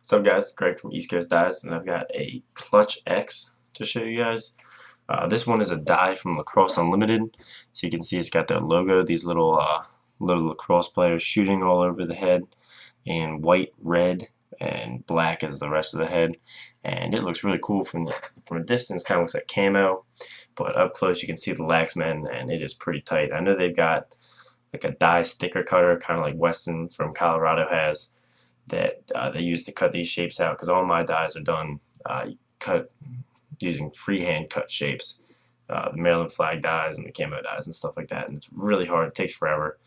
What's up, guys? Greg from East Coast Dyes, and I've got a Clutch X to show you guys. This one is a dye from Lacrosse Unlimited, so you can see it's got their logo, these little lacrosse players shooting all over the head, and white, red, and black as the rest of the head, and it looks really cool from a distance. Kind of looks like camo, but up close you can see the Laxman, and it is pretty tight. I know they've got like a dye sticker cutter, kind of like Weston from Colorado has, that they use to cut these shapes out, because all my dyes are done cut using freehand cut shapes, the Maryland flag dyes and the camo dyes and stuff like that, and it's really hard. It takes forever,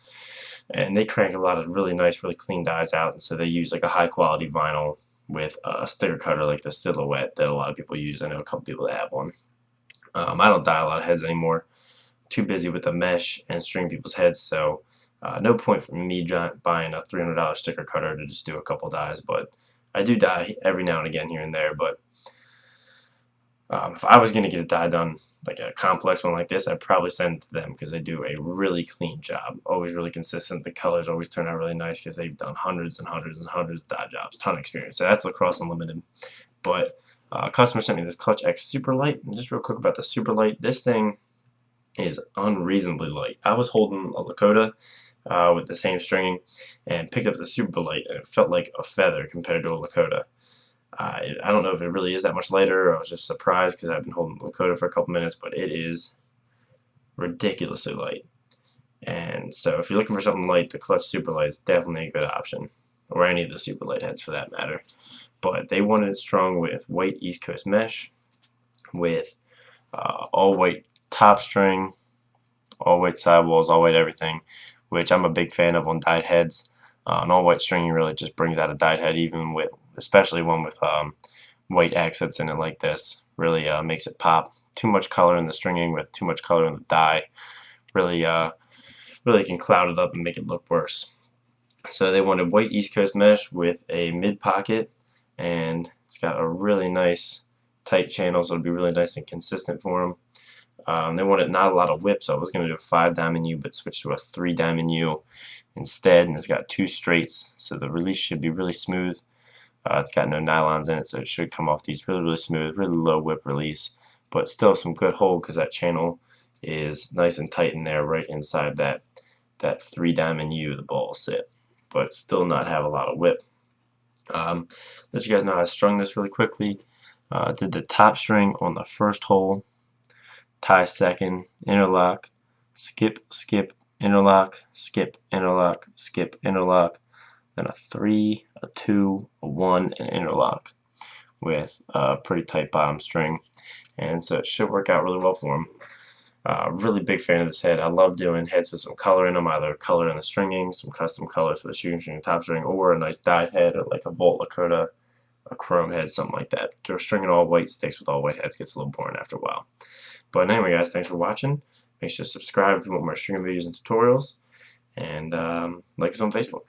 and they crank a lot of really nice, really clean dyes out, and so they use like a high quality vinyl with a sticker cutter like the Silhouette that a lot of people use. I know a couple people that have one. I don't dye a lot of heads anymore. Too busy with the mesh and string people's heads, so no point for me buying a $300 sticker cutter to just do a couple dyes. But I do dye every now and again here and there. But if I was going to get a dye done, like a complex one like this, I'd probably send it to them, because they do a really clean job, always really consistent. The colors always turn out really nice because they've done hundreds and hundreds and hundreds of dye jobs, ton of experience. So that's Lacrosse Unlimited. But a customer sent me this Clutch X Super Light, and just real quick about the Super Light, this thing is unreasonably light. I was holding a Lakota with the same stringing and picked up the Super Light, and it felt like a feather compared to a Lakota. I don't know if it really is that much lighter, or I was just surprised because I've been holding the Lakota for a couple minutes, but it is ridiculously light. And so if you're looking for something light, the Clutch Super Light is definitely a good option, or any of the Super Light heads for that matter. But they wanted it strung with white East Coast mesh, with all white top string, all white sidewalls, all white everything, which I'm a big fan of on dyed heads. An all white stringing really just brings out a dyed head, even with, especially one with white accents in it like this. Really makes it pop. Too much color in the stringing with too much color in the dye really really can cloud it up and make it look worse. So they wanted white East Coast mesh with a mid pocket, and it's got a really nice tight channel, so it'll be really nice and consistent for them. They wanted not a lot of whip, so I was going to do a 5 diamond U, but switch to a 3 diamond U instead, and it's got 2 straights, so the release should be really smooth. It's got no nylons in it, so it should come off these really smooth, really low whip release, but still some good hold, because that channel is nice and tight in there, right inside that 3 diamond U the ball will sit, but still not have a lot of whip. Let you guys know how I strung this really quickly. Did the top string on the first hole, tie second, interlock, skip, skip, interlock, skip, interlock, skip, interlock, then a 3, a 2, a 1, and interlock with a pretty tight bottom string. And so it should work out really well for them. Really big fan of this head. I love doing heads with some color in them, either color in the stringing, some custom colors for the shooting string and top string, or a nice dyed head, or like a Volt Lakota, a chrome head, something like that. Stringing all white sticks with all white heads gets a little boring after a while. But anyway, guys, thanks for watching. Make sure to subscribe if you want more stringing videos and tutorials, and like us on Facebook.